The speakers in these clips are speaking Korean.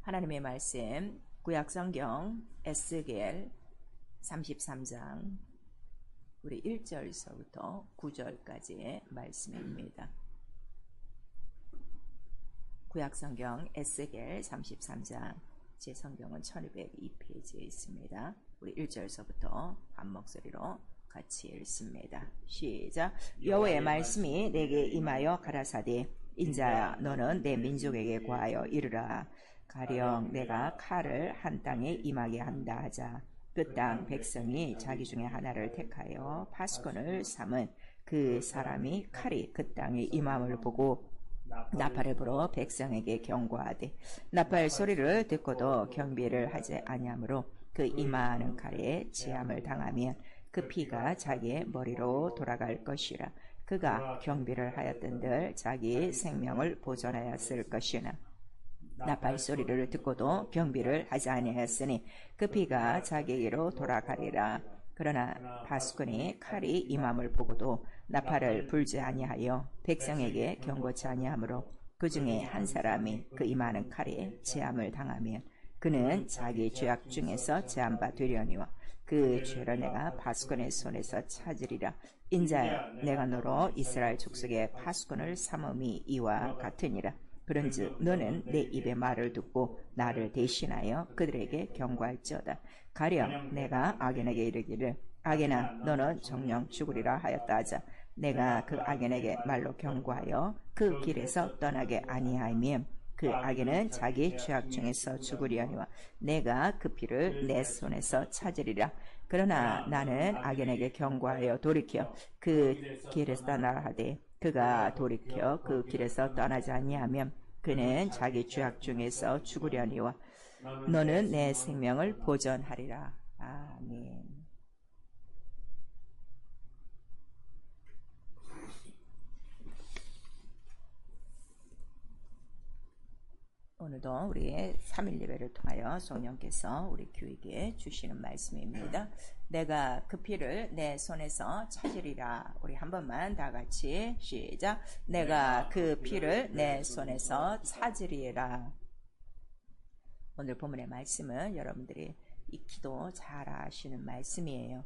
하나님의 말씀 구약성경 에스겔 33장 우리 1절서부터 9절까지의 말씀입니다. 구약성경 에스겔 33장 제 성경은 1202페이지에 있습니다. 우리 1절서부터 한 목소리로 같이 읽습니다. 시작. 여호와의 말씀이 내게 임하여 가라사대 인자야 너는 내 민족에게 구하여 이르라. 가령 내가 칼을 한 땅에 임하게 한다 하자. 그 땅 백성이 자기 중에 하나를 택하여 파수꾼을 삼은 그 사람이 칼이 그 땅에 임함을 보고 나팔을 불어 백성에게 경고하되 나팔 소리를 듣고도 경비를 하지 아니하므로 그 임하는 칼에 제함을 당하면 그 피가 자기의 머리로 돌아갈 것이라. 그가 경비를 하였던들 자기 생명을 보존하였을 것이나 나팔 소리를 듣고도 경비를 하지 아니하였으니 그 피가 자기에게로 돌아가리라. 그러나 파수꾼이 칼이 임함을 보고도 나팔을 불지 아니하여 백성에게 경고치 아니하므로 그 중에 한 사람이 그 임하는 칼에 제함을 당하면 그는 자기 죄악 중에서 제함바 되려니와 그 죄를 내가 파수꾼의 손에서 찾으리라. 인자야 내가 너로 이스라엘 족속의 파수꾼을 삼음이 이와 같으니라. 그런즉 너는 내 입의 말을 듣고 나를 대신하여 그들에게 경고할지어다. 가령 내가 악인에게 이르기를 악인아 너는 정령 죽으리라 하였다 하자. 내가 그 악인에게 말로 경고하여 그 길에서 떠나게 아니하면 그 악인은 자기 죄악 중에서 죽으려니와 내가 그 피를 내 손에서 찾으리라. 그러나 나는 악인에게 경고하여 돌이켜 그 길에서 떠나라 하되 그가 돌이켜 그 길에서 떠나지 아니하면 그는 자기 죄악 중에서 죽으려니와 너는 내 생명을 보존하리라. 아멘. 오늘도 우리의 3일 예배를 통하여 성령께서 우리 교회에 주시는 말씀입니다. 내가 그 피를 내 손에서 찾으리라. 우리 한 번만 다 같이 시작. 내가 그 피를 내 손에서 찾으리라. 오늘 본문의 말씀은 여러분들이 익히도 잘 아시는 말씀이에요.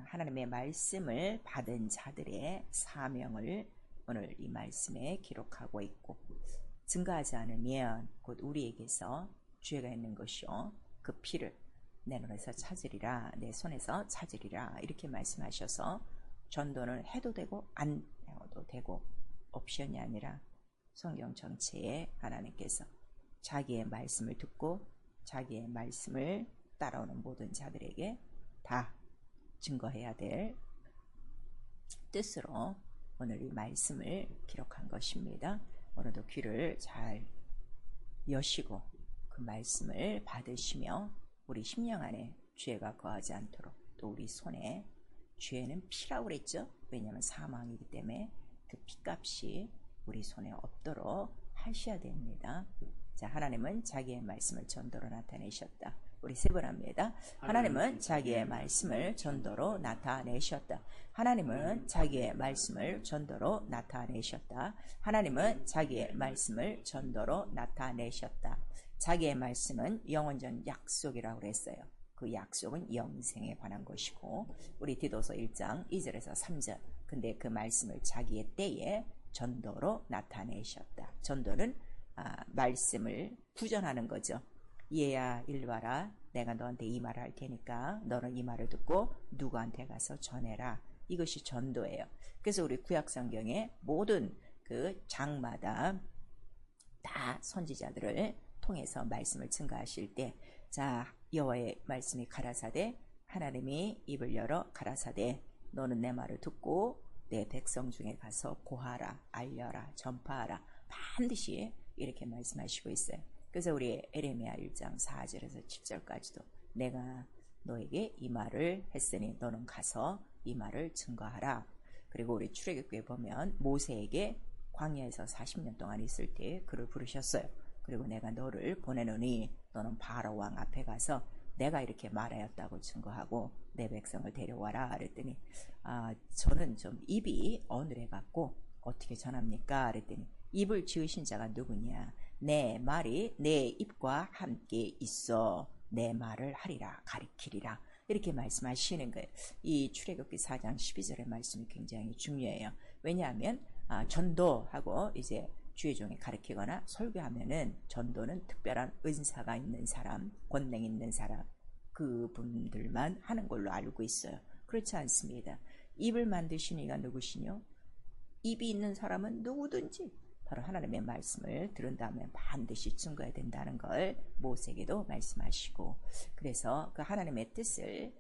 하나님의 말씀을 받은 자들의 사명을 오늘 이 말씀에 기록하고 있고 증거하지 않으면 곧 우리에게서 죄가 있는 것이요 그 피를 내 눈에서 찾으리라. 내 손에서 찾으리라. 이렇게 말씀하셔서 전도는 해도 되고 안 해도 되고 옵션이 아니라 성경 전체에 하나님께서 자기의 말씀을 듣고 자기의 말씀을 따라오는 모든 자들에게 다 증거해야 될 뜻으로 오늘 이 말씀을 기록한 것입니다. 오늘도 귀를 잘 여시고 그 말씀을 받으시며 우리 심령 안에 죄가 거하지 않도록 또 우리 손에 죄는 피라고 그랬죠. 왜냐하면 사망이기 때문에 그 피값이 우리 손에 없도록 하셔야 됩니다. 자, 하나님은 자기의 말씀을 전도로 나타내셨다. 우리 세 번 합니다. 하나님은 자기의 말씀을 전도로 나타내셨다. 하나님은 자기의 말씀을 전도로 나타내셨다. 하나님은 자기의 말씀을 전도로 나타내셨다. 자기의 말씀은 영원전 약속이라고 그랬어요. 그 약속은 영생에 관한 것이고 우리 디도서 1장 2절에서 3절 근데 그 말씀을 자기의 때에 전도로 나타내셨다. 전도는 말씀을 구전하는 거죠. 얘야 일로 와라. 내가 너한테 이 말을 할 테니까 너는 이 말을 듣고 누구한테 가서 전해라. 이것이 전도예요. 그래서 우리 구약성경의 모든 그 장마다 다 선지자들을 통해서 말씀을 증거하실 때 자 여호와의 말씀이 가라사대 하나님이 입을 열어 가라사대 너는 내 말을 듣고 내 백성 중에 가서 고하라 알려라 전파하라 반드시 이렇게 말씀하시고 있어요. 그래서 우리 에레미야 1장 4절에서 7절까지도 내가 너에게 이 말을 했으니 너는 가서 이 말을 증거하라. 그리고 우리 출애굽기에 보면 모세에게 광야에서 40년 동안 있을 때 그를 부르셨어요. 그리고 내가 너를 보내노니 너는 바로 왕 앞에 가서 내가 이렇게 말하였다고 증거하고 내 백성을 데려와라. 그랬더니 저는 좀 입이 어눌해 갖고 어떻게 전합니까? 그랬더니 입을 지으신 자가 누구냐? 내 말이 내 입과 함께 있어 내 말을 하리라 가리키리라 이렇게 말씀하시는 거예요. 이 출애굽기 4장 12절의 말씀이 굉장히 중요해요. 왜냐하면 전도하고 이제 주의 종이 가르치거나 설교하면은 전도는 특별한 은사가 있는 사람, 권능 있는 사람 그분들만 하는 걸로 알고 있어요. 그렇지 않습니다. 입을 만드신 이가 누구시뇨? 입이 있는 사람은 누구든지 바로 하나님의 말씀을 들은 다음에 반드시 증거해야 된다는 걸 모세에게도 말씀하시고 그래서 그 하나님의 뜻을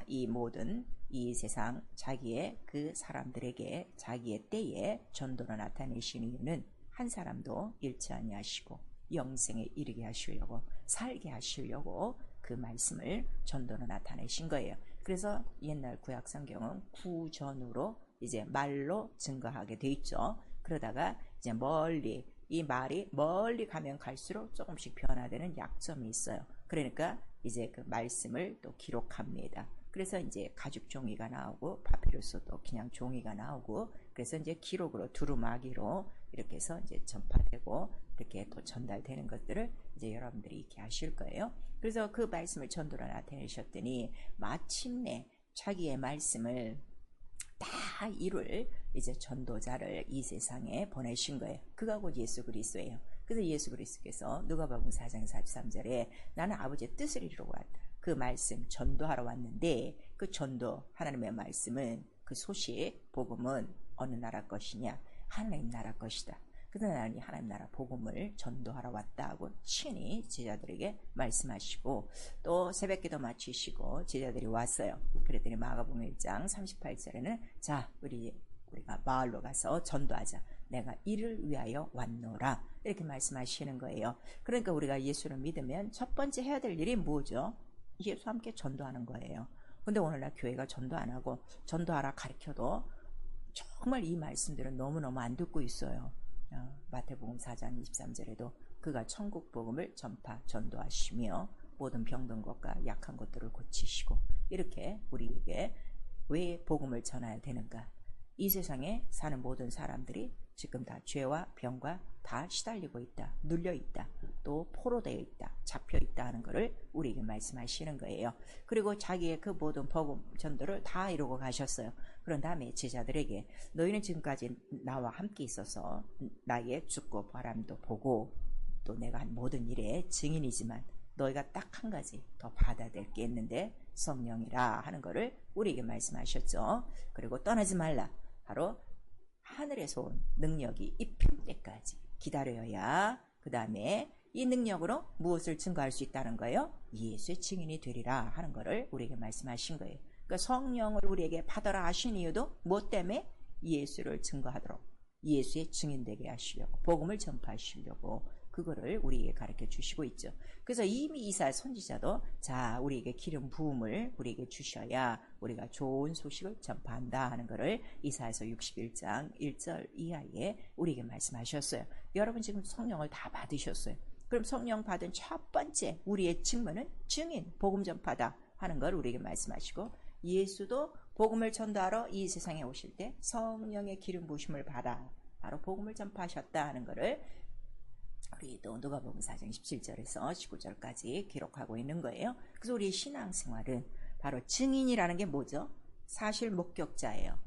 이 모든 이 세상 자기의 그 사람들에게 자기의 때에 전도로 나타내신 이유는 한 사람도 잃지 아니하시고 영생에 이르게 하시려고 살게 하시려고 그 말씀을 전도로 나타내신 거예요. 그래서 옛날 구약 성경은 구전으로 이제 말로 증거하게 돼 있죠. 그러다가 이제 이 말이 멀리 가면 갈수록 조금씩 변화되는 약점이 있어요. 그러니까 이제 그 말씀을 또 기록합니다. 그래서 이제 가죽 종이가 나오고 파피루스도 그냥 종이가 나오고 그래서 이제 기록으로 두루마기로 이렇게 해서 이제 전파되고 이렇게 또 전달되는 것들을 이제 여러분들이 이렇게 하실 거예요. 그래서 그 말씀을 전도로 나타내셨더니 마침내 자기의 말씀을 다 이룰 이제 전도자를 이 세상에 보내신 거예요. 그가 곧 예수 그리스도예요. 그래서 예수 그리스도께서 누가복음 4장 43절에 나는 아버지의 뜻을 이루러 왔다. 그 말씀 전도하러 왔는데 그 전도 하나님의 말씀은 그 소식 복음은 어느 나라 것이냐? 하나님 나라 것이다. 그래서 나는 하나님 나라 복음을 전도하러 왔다 하고 친히 제자들에게 말씀하시고 또 새벽기도 마치시고 제자들이 왔어요. 그랬더니 마가복음 1장 38절에는 자 우리가 마을로 가서 전도하자. 내가 이를 위하여 왔노라. 이렇게 말씀하시는 거예요. 그러니까 우리가 예수를 믿으면 첫 번째 해야 될 일이 뭐죠? 예수와 함께 전도하는 거예요. 근데 오늘날 교회가 전도 안 하고 전도하라 가르쳐도 정말 이 말씀들은 너무너무 안 듣고 있어요. 마태복음 4장 23절에도 그가 천국 복음을 전도하시며 모든 병든 것과 약한 것들을 고치시고 이렇게 우리에게 왜 복음을 전해야 되는가? 이 세상에 사는 모든 사람들이 지금 다 죄와 병과 다 시달리고 있다. 눌려 있다. 또 포로되어 있다. 잡혀 있다 하는 것을 우리에게 말씀하시는 거예요. 그리고 자기의 그 모든 복음 전도를 다 이루고 가셨어요. 그런 다음에 제자들에게 너희는 지금까지 나와 함께 있어서 나의 죽고 바람도 보고 또 내가 한 모든 일의 증인이지만 너희가 딱 한 가지 더 받아야 될 게 있는데 성령이라 하는 것을 우리에게 말씀하셨죠. 그리고 떠나지 말라. 바로 하늘에서 온 능력이 입힐 때까지 기다려야 그 다음에 이 능력으로 무엇을 증거할 수 있다는 거예요? 예수의 증인이 되리라 하는 것을 우리에게 말씀하신 거예요. 그러니까 성령을 우리에게 받아라 하신 이유도 뭐 때문에? 예수를 증거하도록 예수의 증인 되게 하시려고 복음을 전파하시려고 그거를 우리에게 가르쳐 주시고 있죠. 그래서 이미 이사야 선지자도 우리에게 기름 부음을 우리에게 주셔야 우리가 좋은 소식을 전파한다 하는 것을 이사야서 61장 1절 이하에 우리에게 말씀하셨어요. 여러분 지금 성령을 다 받으셨어요. 그럼 성령 받은 첫 번째 우리의 직무는 증인, 복음 전파다 하는 걸 우리에게 말씀하시고 예수도 복음을 전도하러 이 세상에 오실 때 성령의 기름 부으심을 받아 바로 복음을 전파하셨다 하는 것을 우리도 누가복음 4장 17절에서 19절까지 기록하고 있는 거예요. 그래서 우리의 신앙생활은 바로 증인이라는 게 뭐죠? 사실 목격자예요.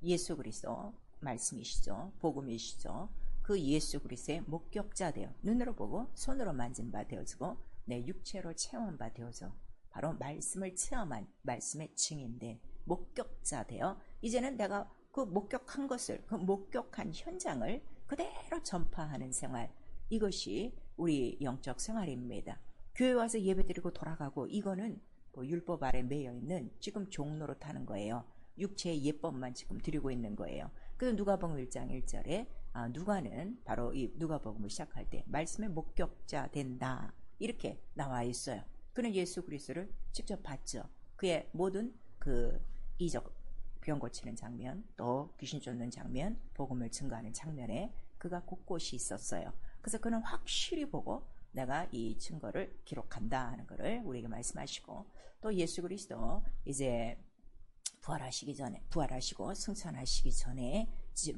예수 그리스도 말씀이시죠. 복음이시죠. 그 예수 그리스도의 목격자 되어 눈으로 보고 손으로 만진 바 되어지고 내 육체로 체험한 바 되어져 바로 말씀을 체험한 말씀의 증인데 목격자 되어 이제는 내가 그 목격한 것을 그 목격한 현장을 그대로 전파하는 생활 이것이 우리 영적 생활입니다. 교회 와서 예배드리고 돌아가고 이거는 율법 아래 매여 있는 지금 종로로 타는 거예요. 육체의 예법만 지금 드리고 있는 거예요. 그래서 누가복음 1장 1절에 누가는 바로 이 누가복음을 시작할 때 말씀의 목격자 된다 이렇게 나와 있어요. 그는 예수 그리스도를 직접 봤죠. 그의 모든 그 이적 병 고치는 장면 또 귀신 쫓는 장면 복음을 증거하는 장면에 그가 곳곳이 있었어요. 그래서 그는 확실히 보고 내가 이 증거를 기록한다 하는 것을 우리에게 말씀하시고 또 예수 그리스도 이제 부활하시고 승천하시기 전에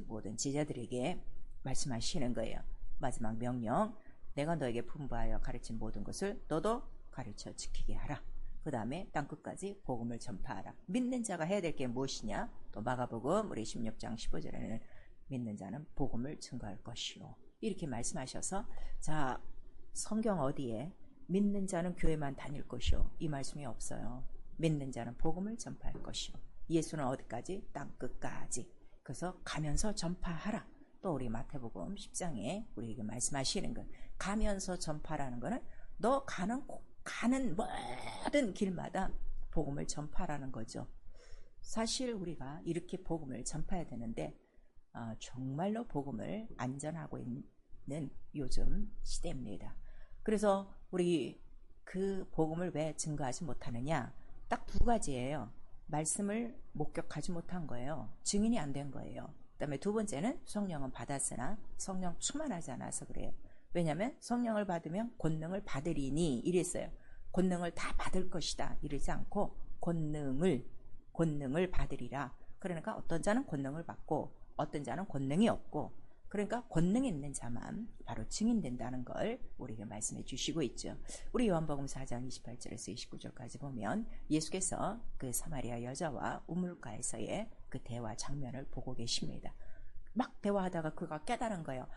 모든 제자들에게 말씀하시는 거예요. 마지막 명령 내가 너에게 분부하여 가르친 모든 것을 너도 가르쳐 지키게 하라. 그 다음에 땅끝까지 복음을 전파하라. 믿는 자가 해야 될 게 무엇이냐? 또 마가복음 우리 16장 15절에는 믿는 자는 복음을 증거할 것이요. 이렇게 말씀하셔서 자, 성경 어디에 믿는 자는 교회만 다닐 것이요. 이 말씀이 없어요. 믿는 자는 복음을 전파할 것이요. 예수는 어디까지? 땅끝까지. 그래서 가면서 전파하라. 또 우리 마태복음 10장에 우리에게 말씀하시는 것. 가면서 전파라는 거는 너 가는 모든 길마다 복음을 전파라는 거죠. 사실 우리가 이렇게 복음을 전파해야 되는데 정말로 복음을 안전하고 있는 요즘 시대입니다. 그래서 우리 그 복음을 왜 증거하지 못하느냐? 딱 두 가지예요. 말씀을 목격하지 못한 거예요. 증인이 안 된 거예요. 그 다음에 두 번째는 성령은 받았으나 성령 충만하지 않아서 그래요. 왜냐하면 성령을 받으면 권능을 받으리니 이랬어요. 권능을 다 받을 것이다 이러지 않고 권능을 받으리라. 그러니까 어떤 자는 권능을 받고 어떤 자는 권능이 없고, 그러니까 권능 있는 자만 바로 증인된다는 걸 우리에게 말씀해 주시고 있죠. 우리 요한복음 4장 28절에서 29절까지 보면 예수께서 그 사마리아 여자와 우물가에서의 그 대화 장면을 보고 계십니다. 막 대화하다가 그가 깨달은 거예요.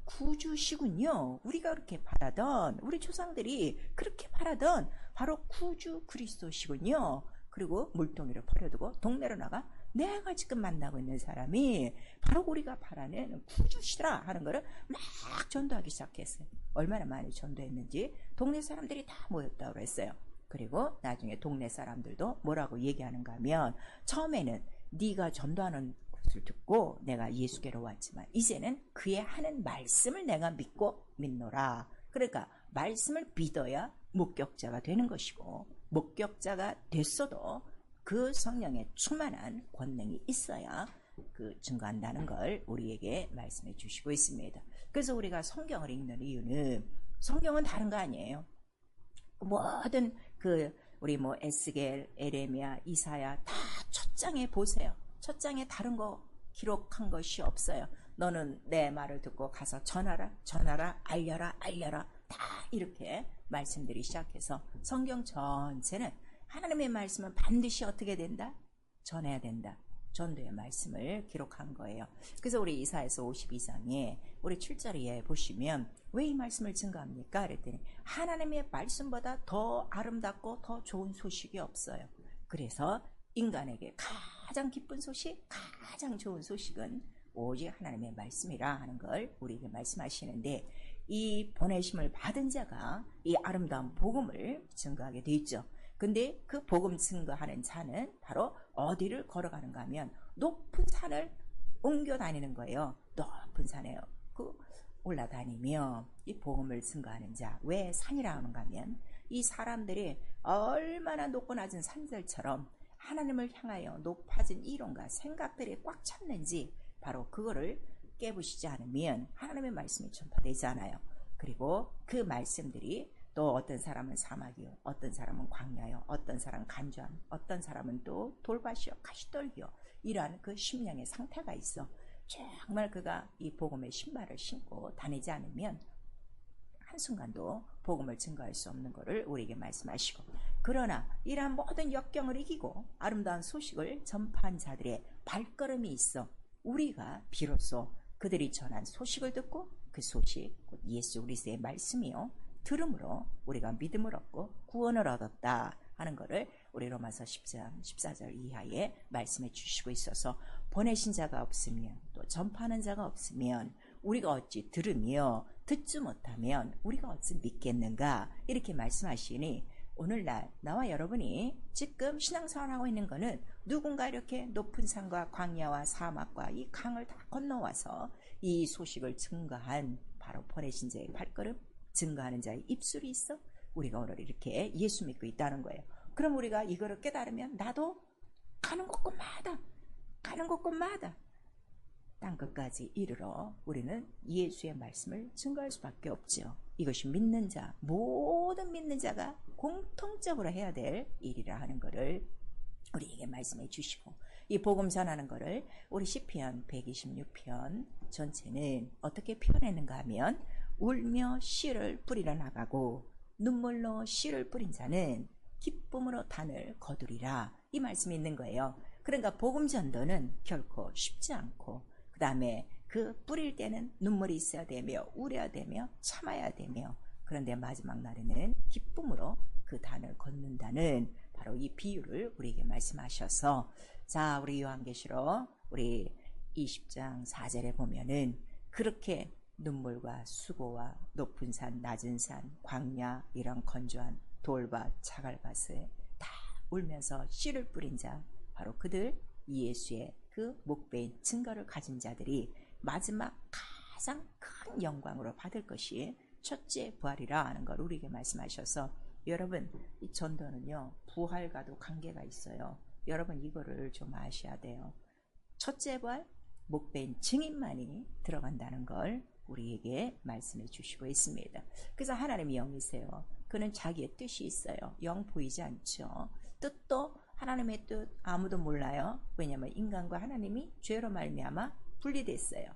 구주시군요. 우리가 그렇게 바라던, 우리 조상들이 그렇게 바라던 바로 구주 그리스도시군요. 그리고 물동이를 버려두고 동네로 나가 내가 지금 만나고 있는 사람이 바로 우리가 바라는 구주시더라 하는 거를 막 전도하기 시작했어요. 얼마나 많이 전도했는지 동네 사람들이 다 모였다고 그랬어요. 그리고 나중에 동네 사람들도 뭐라고 얘기하는가 하면 처음에는 네가 전도하는 것을 듣고 내가 예수께로 왔지만 이제는 그의 하는 말씀을 내가 믿노라. 그러니까 말씀을 믿어야 목격자가 되는 것이고, 목격자가 됐어도 그 성령의 충만한 권능이 있어야 그 증거한다는 걸 우리에게 말씀해 주시고 있습니다. 그래서 우리가 성경을 읽는 이유는 성경은 다른 거 아니에요. 모든 우리 에스겔, 에레미야, 이사야 다 첫 장에 보세요. 첫 장에 다른 거 기록한 것이 없어요. 너는 내 말을 듣고 가서 전하라, 알려라 다 이렇게 말씀들이 시작해서 성경 전체는 하나님의 말씀은 반드시 어떻게 된다? 전해야 된다. 전도의 말씀을 기록한 거예요. 그래서 우리 이사야서 52장에 우리 7절에 보시면 왜 이 말씀을 증거합니까? 그랬더니 하나님의 말씀보다 더 아름답고 더 좋은 소식이 없어요. 그래서 인간에게 가장 기쁜 소식, 가장 좋은 소식은 오직 하나님의 말씀이라 하는 걸 우리에게 말씀하시는데, 이 보내심을 받은 자가 이 아름다운 복음을 증거하게 돼 있죠. 근데 그 복음 증거하는 자는 바로 어디를 걸어가는가 하면 높은 산을 옮겨 다니는 거예요. 높은 산에 올라다니며 이 복음을 증거하는 자. 왜 산이라 하는가 하면 이 사람들이 얼마나 높고 낮은 산들처럼 하나님을 향하여 높아진 이론과 생각들이 꽉 찼는지 바로 그거를 깨부시지 않으면 하나님의 말씀이 전파되지 않아요. 그리고 그 말씀들이 또 어떤 사람은 사막이요, 어떤 사람은 광야요, 어떤 사람은 간주함, 어떤 사람은 또 돌밭이요, 가시떨기요, 이러한 그 심령의 상태가 있어. 정말 그가 이 복음의 신발을 신고 다니지 않으면 한순간도 복음을 증거할 수 없는 것을 우리에게 말씀하시고, 그러나 이러한 모든 역경을 이기고 아름다운 소식을 전파한 자들의 발걸음이 있어 우리가 비로소 그들이 전한 소식을 듣고 그 소식, 곧 예수 그리스도의 말씀이요, 들음으로 우리가 믿음을 얻고 구원을 얻었다 하는 것을 우리 로마서 10장 14절 이하에 말씀해 주시고 있어서, 보내신 자가 없으면 또 전파하는 자가 없으면 우리가 어찌 들으며 듣지 못하면 우리가 어찌 믿겠는가, 이렇게 말씀하시니 오늘날 나와 여러분이 지금 신앙생활하고 있는 것은 누군가 이렇게 높은 산과 광야와 사막과 이 강을 다 건너와서 이 소식을 증거한 바로 보내신 자의 발걸음, 증거하는 자의 입술이 있어 우리가 오늘 이렇게 예수 믿고 있다는 거예요. 그럼 우리가 이거를 깨달으면 나도 가는 곳곳마다 땅끝까지 이르러 우리는 예수의 말씀을 증거할 수밖에 없죠. 이것이 믿는 자, 모든 믿는 자가 공통적으로 해야 될 일이라 하는 것을 우리에게 말씀해 주시고, 이 복음 전하는 것을 우리 시편 126편 전체는 어떻게 표현했는가 하면 울며 씨를 뿌리러 나가고 눈물로 씨를 뿌린 자는 기쁨으로 단을 거두리라. 이 말씀이 있는 거예요. 그러니까 복음 전도는 결코 쉽지 않고, 그 다음에 그 뿌릴 때는 눈물이 있어야 되며 우려야 되며 참아야 되며, 그런데 마지막 날에는 기쁨으로 그 단을 걷는다는 바로 이 비유를 우리에게 말씀하셔서, 자, 우리 요한계시록 우리 20장 4절에 보면은 그렇게 눈물과 수고와 높은 산, 낮은 산, 광야, 이런 건조한 돌밭, 자갈밭에 다 울면서 씨를 뿌린 자, 바로 그들, 예수의 그 목배인 증거를 가진 자들이 마지막 가장 큰 영광으로 받을 것이 첫째 부활이라 하는 걸 우리에게 말씀하셔서, 여러분, 이 전도는요 부활과도 관계가 있어요. 여러분 이거를 좀 아셔야 돼요. 첫째 부활, 목배인 증인만이 들어간다는 걸 우리에게 말씀해 주시고 있습니다. 그래서 하나님이 영이세요. 그는 자기의 뜻이 있어요. 영 보이지 않죠. 뜻도 하나님의 뜻 아무도 몰라요. 왜냐하면 인간과 하나님이 죄로 말미암아 분리됐어요.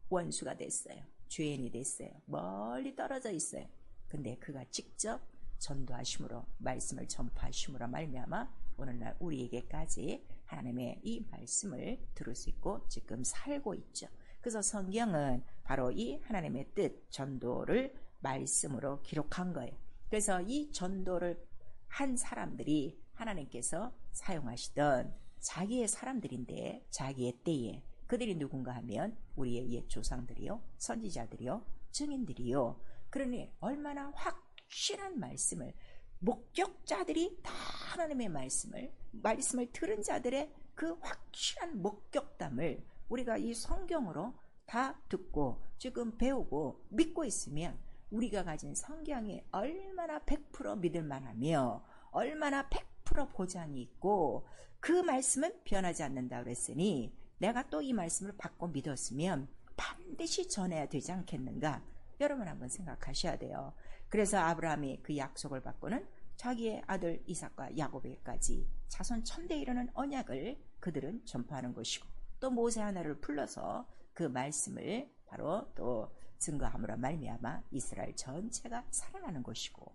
원수가 됐어요. 죄인이 됐어요. 멀리 떨어져 있어요. 근데 그가 직접 전도하심으로, 말씀을 전파하심으로 말미암아 오늘날 우리에게까지 하나님의 이 말씀을 들을 수 있고 지금 살고 있죠. 그래서 성경은 바로 이 하나님의 뜻, 전도를 말씀으로 기록한 거예요. 그래서 이 전도를 한 사람들이 하나님께서 사용하시던 자기의 사람들인데, 자기의 때에 그들이 누군가 하면 우리의 옛 조상들이요, 선지자들이요, 증인들이요. 그러니 얼마나 확실한 말씀을, 목격자들이 다 하나님의 말씀을 들은 자들의 그 확실한 목격담을 우리가 이 성경으로 다 듣고 지금 배우고 믿고 있으면, 우리가 가진 성경이 얼마나 100% 믿을 만하며 얼마나 100% 보장이 있고, 그 말씀은 변하지 않는다 그랬으니 내가 또 이 말씀을 받고 믿었으면 반드시 전해야 되지 않겠는가? 여러분 한번 생각하셔야 돼요. 그래서 아브라함이 그 약속을 받고는 자기의 아들 이삭과 야곱에게까지 자손 1000대 이르는 언약을 그들은 전파하는 것이고, 또 모세 하나를 불러서 그 말씀을 바로 또 증거함으로 말미암아 이스라엘 전체가 살아나는 것이고,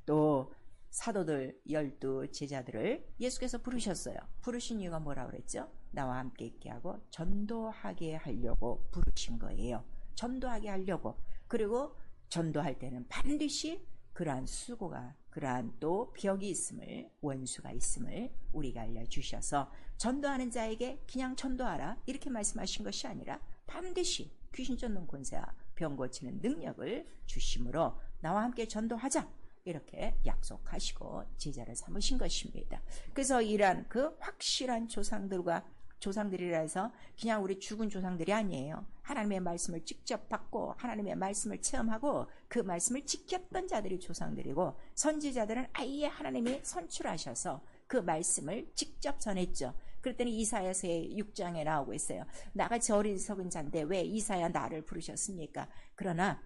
또 사도들 12 제자들을 예수께서 부르셨어요. 부르신 이유가 뭐라고 그랬죠? 나와 함께 있게 하고 전도하게 하려고 부르신 거예요. 전도하게 하려고. 그리고 전도할 때는 반드시 그러한 수고가, 그러한 또 벽이 있음을, 원수가 있음을 우리가 알려주셔서, 전도하는 자에게 그냥 전도하라 이렇게 말씀하신 것이 아니라 반드시 귀신 쫓는 권세와 병 고치는 능력을 주심으로 나와 함께 전도하자 이렇게 약속하시고 제자를 삼으신 것입니다. 그래서 이러한 그 확실한 조상들이라 해서 그냥 우리 죽은 조상들이 아니에요. 하나님의 말씀을 직접 받고 하나님의 말씀을 체험하고 그 말씀을 지켰던 자들이 조상들이고, 선지자들은 아예 하나님이 선출하셔서 그 말씀을 직접 전했죠. 그랬더니 이사야서 6장에 나오고 있어요. 나같이 어리석은 자인데 왜 이사야 나를 부르셨습니까? 그러나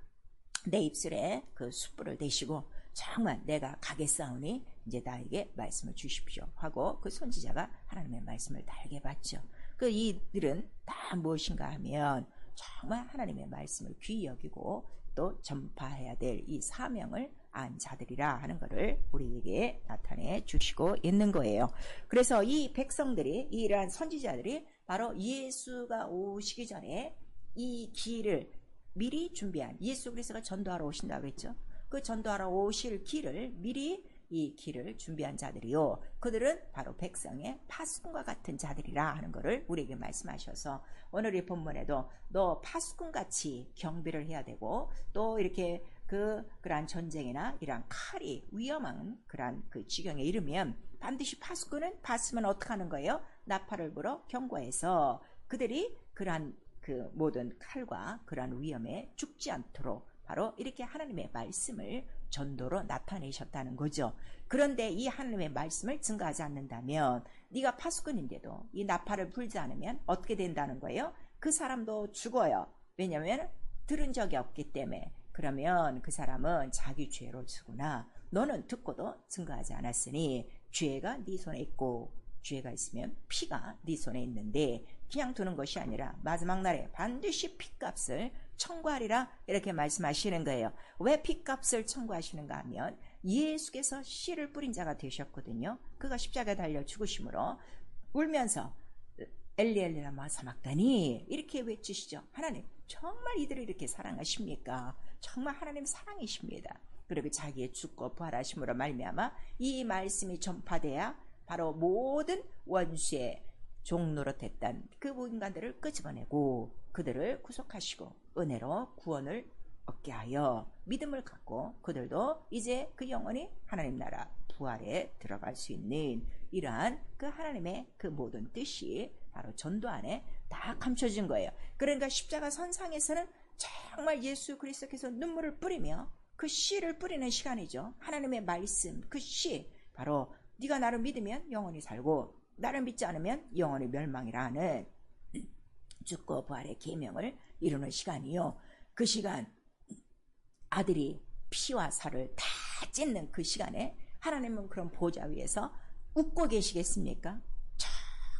내 입술에 그 숯불을 대시고 정말 내가 가겠사오니 이제 나에게 말씀을 주십시오 하고 그 선지자가 하나님의 말씀을 달게 받죠. 그 이들은 다 무엇인가 하면 정말 하나님의 말씀을 귀히 여기고 또 전파해야 될 이 사명을 안 자들이라 하는 것을 우리에게 나타내 주시고 있는 거예요. 그래서 이 백성들이, 이러한 선지자들이 바로 예수가 오시기 전에 이 길을 미리 준비한, 예수 그리스도가 전도하러 오신다고 그랬죠. 그 전도하러 오실 길을 미리 이 길을 준비한 자들이요, 그들은 바로 백성의 파수꾼과 같은 자들이라 하는 것을 우리에게 말씀하셔서, 오늘 이 본문에도 너 파수꾼같이 경비를 해야 되고, 또 이렇게 그러한 전쟁이나 이러한 칼이 위험한 그러한 그 지경에 이르면 반드시 파수꾼은 봤으면 어떻게 하는 거예요? 나팔을 불어 경고해서 그들이 그러한 그 모든 칼과 그러한 위험에 죽지 않도록 바로 이렇게 하나님의 말씀을 전도로 나타내셨다는 거죠. 그런데 이 하나님의 말씀을 증거하지 않는다면, 네가 파수꾼인데도 이 나팔을 불지 않으면 어떻게 된다는 거예요? 그 사람도 죽어요. 왜냐하면 들은 적이 없기 때문에. 그러면 그 사람은 자기 죄로 죽으나 너는 듣고도 증거하지 않았으니 죄가 네 손에 있고, 죄가 있으면 피가 네 손에 있는데 그냥 두는 것이 아니라 마지막 날에 반드시 피값을 청구하리라 이렇게 말씀하시는 거예요. 왜 피값을 청구하시는가 하면 예수께서 씨를 뿌린 자가 되셨거든요. 그가 십자가에 달려 죽으심으로 울면서 엘리 엘리 라마 사막다니 이렇게 외치시죠. 하나님 정말 이들을 이렇게 사랑하십니까? 정말 하나님 사랑이십니다. 그리고 자기의 죽고 부활하심으로 말미암아 이 말씀이 전파돼야 바로 모든 원수의 종노릇했던 그 인간들을 끄집어내고 그들을 구속하시고 은혜로 구원을 얻게 하여 믿음을 갖고 그들도 이제 그 영혼이 하나님 나라 부활에 들어갈 수 있는 이러한 그 하나님의 그 모든 뜻이 바로 전도 안에 다 감춰진 거예요. 그러니까 십자가 선상에서는 정말 예수 그리스도께서 눈물을 뿌리며 그 씨를 뿌리는 시간이죠. 하나님의 말씀 그 씨 바로 네가 나를 믿으면 영원히 살고 나를 믿지 않으면 영원히 멸망이라는 죽고 부활의 계명을 이루는 시간이요. 그 시간 아들이 피와 살을 다 찢는 그 시간에 하나님은 그런 보좌 위에서 웃고 계시겠습니까?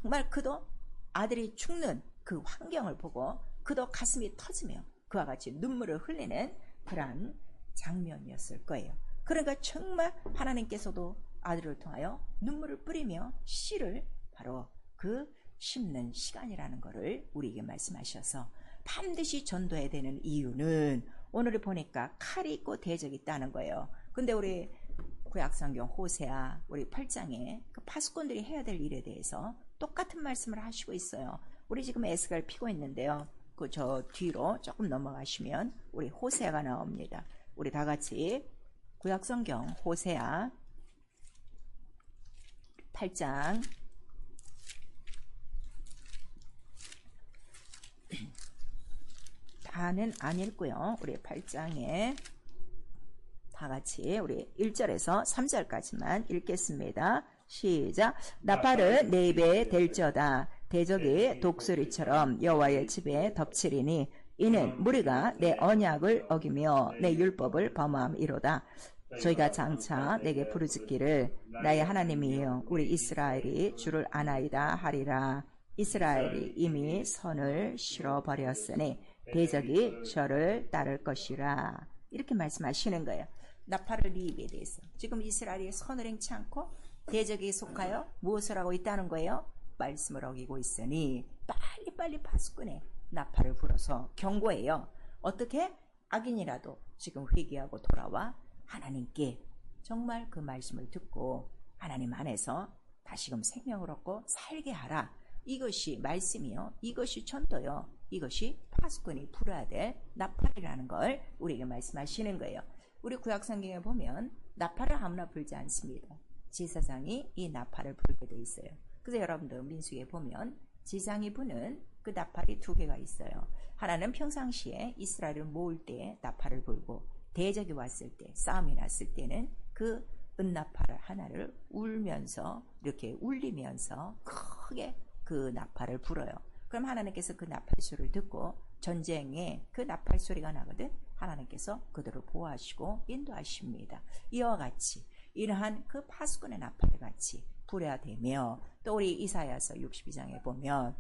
정말 그도 아들이 죽는 그 환경을 보고 그도 가슴이 터지며 그와 같이 눈물을 흘리는 그러한 장면이었을 거예요. 그러니까 정말 하나님께서도 아들을 통하여 눈물을 뿌리며 씨를 바로 그 심는 시간이라는 것을 우리에게 말씀하셔서 반드시 전도해야 되는 이유는 오늘 보니까 칼이 있고 대적이 있다는 거예요. 근데 우리 구약성경 호세아 우리 8장에 그 파수꾼들이 해야 될 일에 대해서 똑같은 말씀을 하시고 있어요. 우리 지금 에스가를 피고 있는데요. 그 저 뒤로 조금 넘어가시면 우리 호세아가 나옵니다. 우리 다 같이 구약성경 호세아 8장 다는 안 읽고요. 우리 8장에 다 같이 우리 1절에서 3절까지만 읽겠습니다. 시작. 나팔은 내 입에 댈지어다. 대적이 독수리처럼 여호와의 집에 덮치리니 이는 무리가 내 언약을 어기며 내 율법을 범함이로다. 저희가 장차 내게 부르짖기를 나의 하나님이여 우리 이스라엘이 주를 아나이다 하리라. 이스라엘이 이미 선을 실어버렸으니 대적이 저를 따를 것이라. 이렇게 말씀하시는 거예요. 나팔을 네 입에 대해서 지금 이스라엘이 선을 행치 않고 대적에 속하여 무엇을 하고 있다는 거예요? 말씀을 어기고 있으니 빨리빨리 파수꾼에 나팔을 불어서 경고해요. 어떻게? 악인이라도 지금 회개하고 돌아와 하나님께 정말 그 말씀을 듣고 하나님 안에서 다시금 생명을 얻고 살게 하라. 이것이 말씀이요. 이것이 전도요. 이것이 파수꾼이 불어야 될 나팔이라는 걸 우리에게 말씀하시는 거예요. 우리 구약성경에 보면 나팔을 아무나 불지 않습니다. 제사장이 이 나팔을 불게 돼 있어요. 그래서 여러분들 민수기에 보면 지상이 부는 그 나팔이 두 개가 있어요. 하나는 평상시에 이스라엘을 모을 때 나팔을 불고 대적이 왔을 때 싸움이 났을 때는 그 은나팔을 하나를 울면서 이렇게 울리면서 크게 그 나팔을 불어요. 그럼 하나님께서 그 나팔 소리를 듣고 전쟁에 그 나팔 소리가 나거든 하나님께서 그들을 보호하시고 인도하십니다. 이와 같이 이러한 그 파수꾼의 나팔을 같이 불어야 되며 또 우리 이사야서 62장에 보면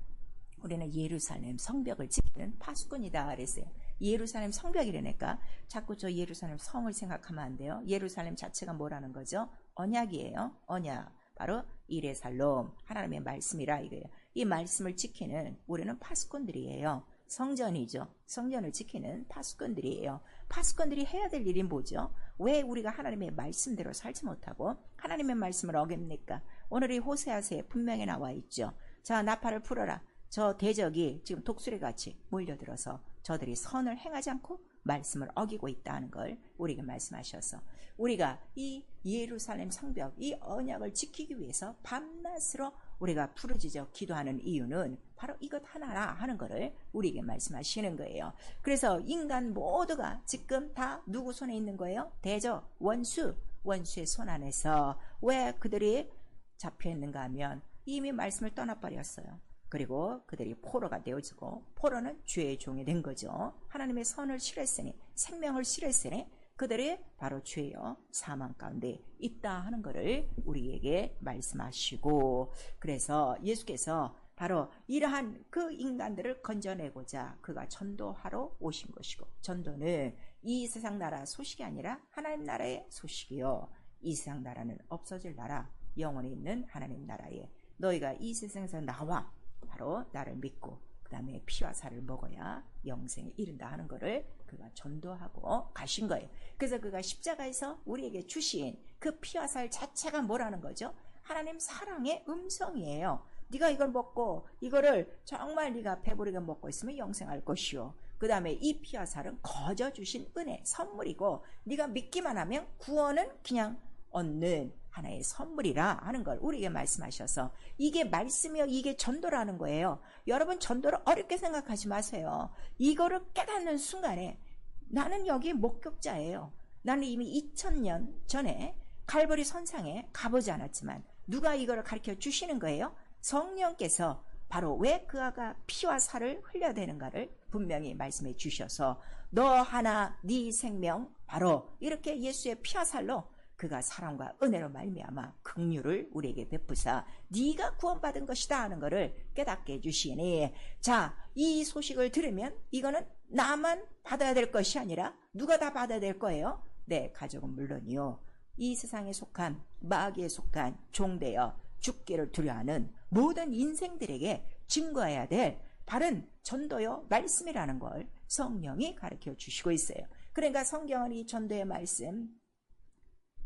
우리는 예루살렘 성벽을 지키는 파수꾼이다 그랬어요. 예루살렘 성벽이라니까 자꾸 저 예루살렘 성을 생각하면 안 돼요. 예루살렘 자체가 뭐라는 거죠? 언약이에요. 언약. 바로 이레살롬 하나님의 말씀이라 이거예요. 이 말씀을 지키는 우리는 파수꾼들이에요. 성전이죠. 성전을 지키는 파수꾼들이에요. 파수꾼들이 해야 될 일이 뭐죠? 왜 우리가 하나님의 말씀대로 살지 못하고 하나님의 말씀을 어깁니까? 오늘 이 호세아서에 분명히 나와 있죠. 자, 나팔을 풀어라. 저 대적이 지금 독수리같이 몰려들어서 저들이 선을 행하지 않고 말씀을 어기고 있다는 걸 우리에게 말씀하셔서 우리가 이 예루살렘 성벽, 이 언약을 지키기 위해서 밤낮으로 우리가 부르짖어 기도하는 이유는 바로 이것 하나라 하는 것을 우리에게 말씀하시는 거예요. 그래서 인간 모두가 지금 다 누구 손에 있는 거예요? 대적, 원수의 손 안에서. 왜 그들이 잡혀 있는가 하면 이미 말씀을 떠나버렸어요. 그리고 그들이 포로가 되어지고 포로는 죄의 종이 된 거죠. 하나님의 선을 싫어했으니 생명을 싫어했으니 그들이 바로 죄여 사망 가운데 있다 하는 것을 우리에게 말씀하시고 그래서 예수께서 바로 이러한 그 인간들을 건져내고자 그가 전도하러 오신 것이고, 전도는 이 세상 나라 소식이 아니라 하나님 나라의 소식이요, 이 세상 나라는 없어질 나라, 영원히 있는 하나님 나라에 너희가 이 세상에서 나와 바로 나를 믿고 그 다음에 피와 살을 먹어야 영생에 이른다 하는 것을 그가 전도하고 가신 거예요. 그래서 그가 십자가에서 우리에게 주신 그 피와 살 자체가 뭐라는 거죠? 하나님 사랑의 음성이에요. 네가 이걸 먹고 이거를 정말 네가 배부르게 먹고 있으면 영생할 것이요, 그 다음에 이 피와 살은 거저 주신 은혜, 선물이고 네가 믿기만 하면 구원은 그냥 얻는 하나의 선물이라 하는 걸 우리에게 말씀하셔서, 이게 말씀이요, 이게 전도라는 거예요. 여러분, 전도를 어렵게 생각하지 마세요. 이거를 깨닫는 순간에 나는 여기 목격자예요. 나는 이미 2000년 전에 갈보리 선상에 가보지 않았지만 누가 이거를 가르쳐 주시는 거예요? 성령께서 바로 왜 그 아가 피와 살을 흘려야 되는가를 분명히 말씀해 주셔서, 너 하나 네 생명 바로 이렇게 예수의 피와 살로 그가 사랑과 은혜로 말미암아 긍휼을 우리에게 베푸사 네가 구원받은 것이다 하는 것을 깨닫게 해주시니, 자, 이 소식을 들으면 이거는 나만 받아야 될 것이 아니라 누가 다 받아야 될 거예요? 내 가족은 물론이요, 이 세상에 속한 마귀에 속한 종되어 죽기를 두려워하는 모든 인생들에게 증거해야 될 바른 전도요 말씀이라는 걸 성령이 가르쳐 주시고 있어요. 그러니까 성경은 이 전도의 말씀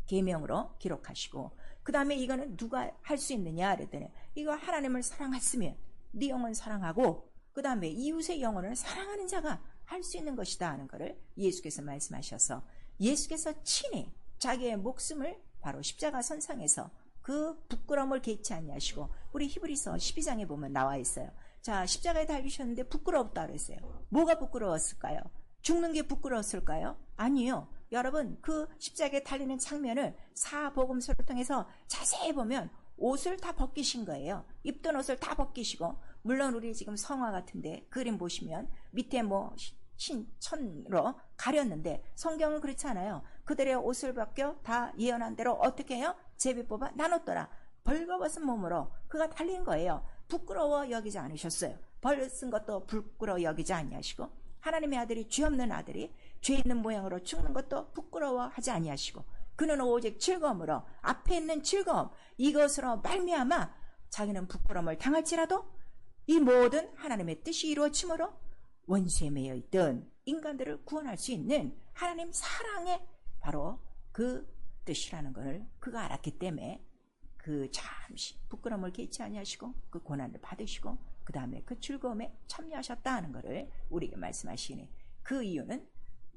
계명으로 기록하시고, 그 다음에 이거는 누가 할 수 있느냐 그랬더니, 이거 하나님을 사랑했으면 네 영혼 사랑하고 그 다음에 이웃의 영혼을 사랑하는 자가 할 수 있는 것이다 하는 것을 예수께서 말씀하셔서, 예수께서 친히 자기의 목숨을 바로 십자가 선상에서 그 부끄러움을 개치 아니하시고, 우리 히브리서 12장에 보면 나와 있어요. 자, 십자가에 달리셨는데 부끄럽다 그랬어요. 뭐가 부끄러웠을까요? 죽는 게 부끄러웠을까요? 아니요. 여러분, 그 십자가에 달리는 장면을 사복음서를 통해서 자세히 보면 옷을 다 벗기신 거예요. 입던 옷을 다 벗기시고, 물론 우리 지금 성화 같은데 그림 보시면 밑에 뭐 신천으로 가렸는데 성경은 그렇지 않아요. 그들의 옷을 벗겨 다 예언한 대로 어떻게 해요? 제비 뽑아 나눴더라. 벌거벗은 몸으로 그가 달린 거예요. 부끄러워 여기지 않으셨어요. 벌 쓴 것도 부끄러워 여기지 아니하시고, 하나님의 아들이 죄 없는 아들이 죄 있는 모양으로 죽는 것도 부끄러워하지 아니하시고, 그는 오직 즐거움으로, 앞에 있는 즐거움 이것으로 말미암아 자기는 부끄러움을 당할지라도 이 모든 하나님의 뜻이 이루어짐으로 원수에 매여 있던 인간들을 구원할 수 있는 하나님 사랑의 바로 그 뜻이라는 것을 그가 알았기 때문에 그 잠시 부끄러움을 개치 아니하시고 그 고난을 받으시고 그 다음에 그 즐거움에 참여하셨다 하는 것을 우리에게 말씀하시니, 그 이유는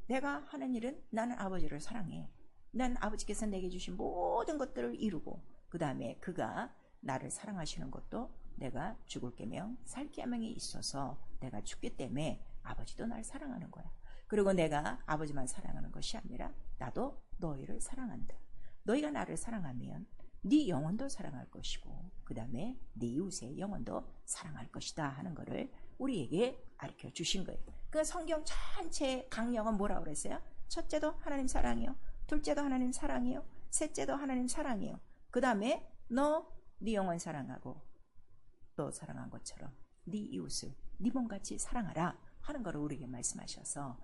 내가 하는 일은 나는 아버지를 사랑해. 난 아버지께서 내게 주신 모든 것들을 이루고 그 다음에 그가 나를 사랑하시는 것도 내가 죽을 계명 살 계명이 있어서 내가 죽기 때문에 아버지도 날 사랑하는 거야. 그리고 내가 아버지만 사랑하는 것이 아니라 나도 너희를 사랑한다. 너희가 나를 사랑하면 네 영혼도 사랑할 것이고 그 다음에 네 이웃의 영혼도 사랑할 것이다 하는 것을 우리에게 가르쳐 주신 거예요. 그 성경 전체의 강령은 뭐라고 그랬어요? 첫째도 하나님 사랑이요, 둘째도 하나님 사랑이요, 셋째도 하나님 사랑이요, 그 다음에 너 네 영혼 사랑하고 또 사랑한 것처럼 네 이웃을 네 몸같이 사랑하라 하는 것을 우리에게 말씀하셔서,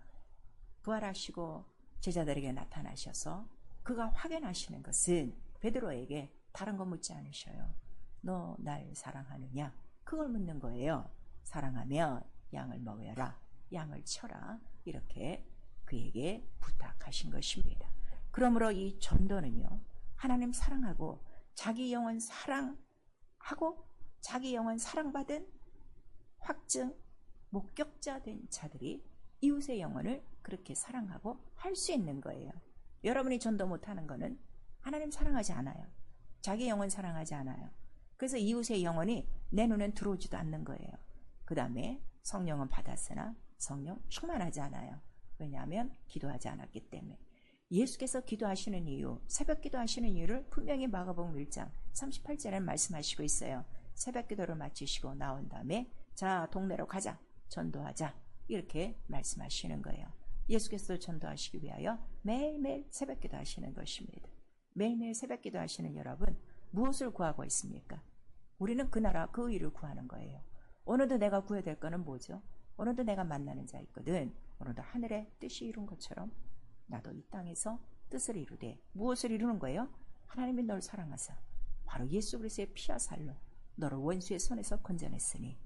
부활하시고 제자들에게 나타나셔서 그가 확인하시는 것은 베드로에게 다른 거 묻지 않으셔요. 너 날 사랑하느냐? 그걸 묻는 거예요. 사랑하면 양을 먹여라, 양을 쳐라, 이렇게 그에게 부탁하신 것입니다. 그러므로 이 전도는요, 하나님 사랑하고 자기 영혼 사랑하고 자기 영혼 사랑받은 확증 목격자 된 자들이 이웃의 영혼을 그렇게 사랑하고 할 수 있는 거예요. 여러분이 전도 못하는 거는 하나님 사랑하지 않아요. 자기 영혼 사랑하지 않아요. 그래서 이웃의 영혼이 내 눈엔 들어오지도 않는 거예요. 그 다음에 성령은 받았으나 성령 충만하지 않아요. 왜냐하면 기도하지 않았기 때문에. 예수께서 기도하시는 이유, 새벽 기도하시는 이유를 분명히 마가복음 1장 38절에 말씀하시고 있어요. 새벽 기도를 마치시고 나온 다음에 자, 동네로 가자, 전도하자, 이렇게 말씀하시는 거예요. 예수께서도 전도하시기 위하여 매일매일 새벽 기도하시는 것입니다. 매일매일 새벽 기도하시는 여러분, 무엇을 구하고 있습니까? 우리는 그 나라 그 의를 구하는 거예요. 오늘도 내가 구해야 될 거는 뭐죠? 오늘도 내가 만나는 자 있거든. 오늘도 하늘의 뜻이 이룬 것처럼 나도 이 땅에서 뜻을 이루되 무엇을 이루는 거예요? 하나님이 너를 사랑하사 바로 예수 그리스도의 피와 살로 너를 원수의 손에서 건져냈으니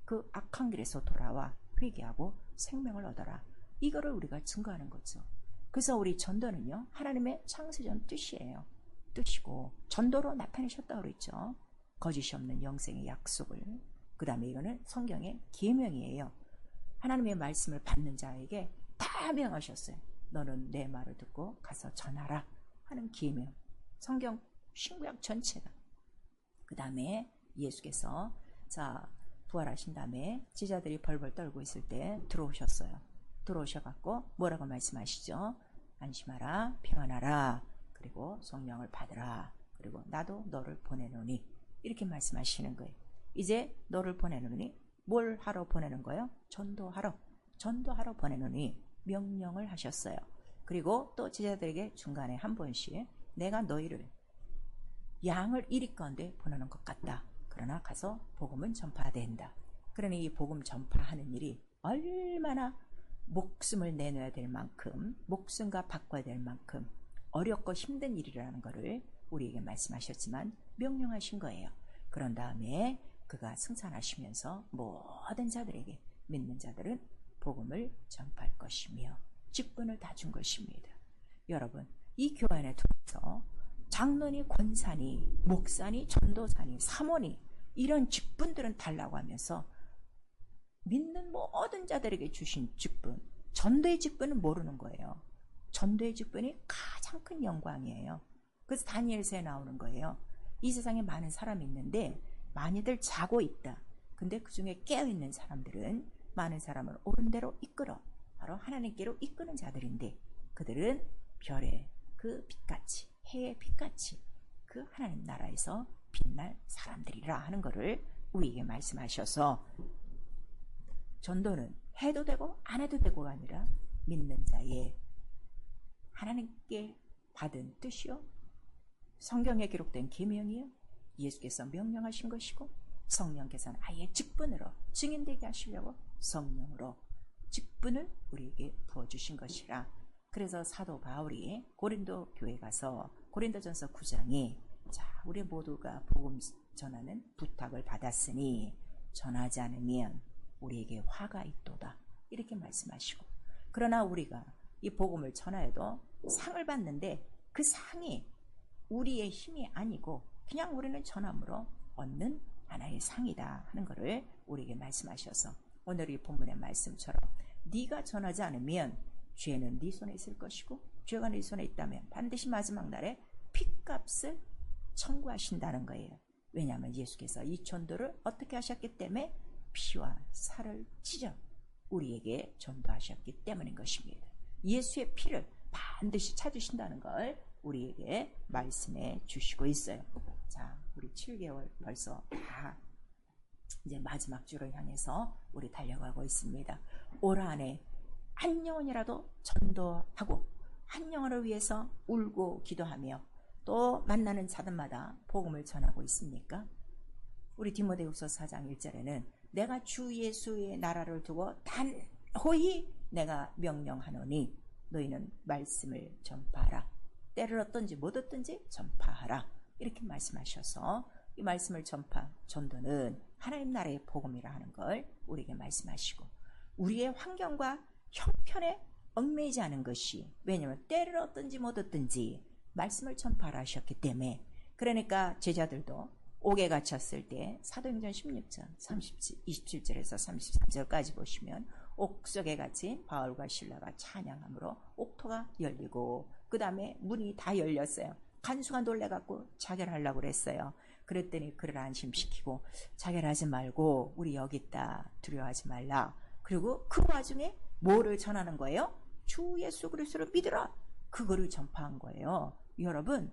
그 악한 길에서 돌아와 회개하고 생명을 얻어라. 이거를 우리가 증거하는 거죠. 그래서 우리 전도는요, 하나님의 창세전 뜻이에요. 뜻이고 전도로 나타내셨다고 그랬죠. 거짓이 없는 영생의 약속을. 그 다음에 이거는 성경의 계명이에요. 하나님의 말씀을 받는 자에게 다 명하셨어요. 너는 내 말을 듣고 가서 전하라 하는 계명. 성경 신구약 전체가. 그 다음에 예수께서 부활하신 다음에 제자들이 벌벌 떨고 있을 때 들어오셨어요. 들어오셔갖고 뭐라고 말씀하시죠? 안심하라, 평안하라, 그리고 성령을 받으라, 그리고 나도 너를 보내노니, 이렇게 말씀하시는 거예요. 이제 너를 보내노니 뭘 하러 보내는 거예요? 전도하러 보내노니 명령을 하셨어요. 그리고 또 제자들에게 중간에 한 번씩 내가 너희를 양을 이리 가운데 보내는 것 같다. 그러나 가서 복음은 전파된다. 그러니 이 복음 전파하는 일이 얼마나 목숨을 내놔야 될 만큼, 목숨과 바꿔야 될 만큼 어렵고 힘든 일이라는 것을 우리에게 말씀하셨지만 명령하신 거예요. 그런 다음에 그가 승천하시면서 모든 자들에게, 믿는 자들은 복음을 전파할 것이며 직분을 다 준 것입니다. 여러분, 이 교회 안에 통해서 장로니, 권사니, 목사니, 전도사니, 사모니, 이런 직분들은 달라고 하면서 믿는 모든 자들에게 주신 직분, 전도의 직분은 모르는 거예요. 전도의 직분이 가장 큰 영광이에요. 그래서 다니엘서에 나오는 거예요. 이 세상에 많은 사람이 있는데 많이들 자고 있다. 근데 그 중에 깨어있는 사람들은 많은 사람을 옳은 대로 이끌어 바로 하나님께로 이끄는 자들인데, 그들은 별의 그 빛같이, 해의 빛같이 그 하나님 나라에서 빛날 사람들이라 하는 것을 우리에게 말씀하셔서, 전도는 해도 되고 안 해도 되고가 아니라 믿는 자의 하나님께 받은 뜻이요, 성경에 기록된 계명이요, 예수께서 명령하신 것이고, 성령께서는 아예 직분으로 증인되게 하시려고 성령으로 직분을 우리에게 부어주신 것이라. 그래서 사도 바울이 고린도 교회 가서 고린도전서 9장에 우리 모두가 복음 전하는 부탁을 받았으니 전하지 않으면 우리에게 화가 있도다, 이렇게 말씀하시고, 그러나 우리가 이 복음을 전하여도 상을 받는데 그 상이 우리의 힘이 아니고 그냥 우리는 전함으로 얻는 하나의 상이다 하는 것을 우리에게 말씀하셔서, 오늘 이 본문의 말씀처럼 네가 전하지 않으면 죄는 네 손에 있을 것이고, 죄가 네 손에 있다면 반드시 마지막 날에 핏값을 청구하신다는 거예요. 왜냐하면 예수께서 이 전도를 어떻게 하셨기 때문에 피와 살을 찢어 우리에게 전도하셨기 때문인 것입니다. 예수의 피를 반드시 찾으신다는 걸 우리에게 말씀해 주시고 있어요. 우리 7개월 벌써 다 이제 마지막 주를 향해서 우리 달려가고 있습니다. 올 한해 한 영혼이라도 전도하고 한 영혼을 위해서 울고 기도하며 또 만나는 자들마다 복음을 전하고 있습니까? 우리 디모데후서 4장 1절에는 내가 주 예수의 나라를 두고 단호히 내가 명령하노니 너희는 말씀을 전파하라. 때를 얻든지 못 얻든지 전파하라. 이렇게 말씀하셔서 이 말씀을 전도는 하나님 나라의 복음이라 하는 걸 우리에게 말씀하시고, 우리의 환경과 형편에 얽매이지 않은 것이, 왜냐하면 때를 얻든지 못 얻든지 말씀을 전파하라 하셨기 때문에. 그러니까 제자들도 옥에 갇혔을 때 사도행전 16장 27절에서 33절까지 보시면 옥 속에 갇힌 바울과 실라가 찬양함으로 옥토가 열리고 그 다음에 문이 다 열렸어요. 간수가 놀래갖고 자결하려고 그랬어요. 그랬더니 그를 안심시키고 자결하지 말고 우리 여기 있다, 두려워하지 말라. 그리고 그 와중에 뭐를 전하는 거예요? 주 예수 그리스도를 믿으라. 그거를 전파한 거예요. 여러분,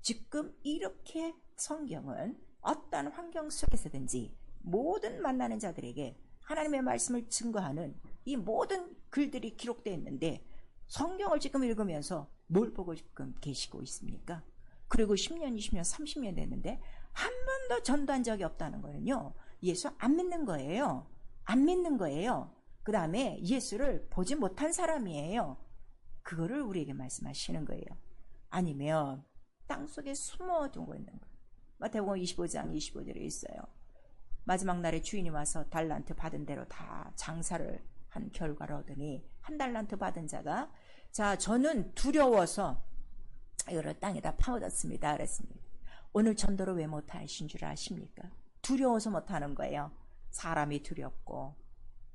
지금 이렇게 성경은 어떤 환경 속에서든지 모든 만나는 자들에게 하나님의 말씀을 증거하는 이 모든 글들이 기록되어 있는데, 성경을 지금 읽으면서 뭘 보고 지금 계시고 있습니까? 그리고 10년, 20년, 30년 됐는데 한 번도 전도한 적이 없다는 거는요, 예수 안 믿는 거예요. 안 믿는 거예요. 그 다음에 예수를 보지 못한 사람이에요. 그거를 우리에게 말씀하시는 거예요. 아니면 땅속에 숨어두고 있는 거예요. 마태복음 25장 25절에 있어요. 마지막 날에 주인이 와서 달란트 받은 대로 다 장사를 한 결과를 얻으니 한 달란트 받은 자가, 자, 저는 두려워서 이거를 땅에다 파묻었습니다. 그랬습니다. 오늘 전도를 왜 못하신 줄 아십니까? 두려워서 못하는 거예요. 사람이 두렵고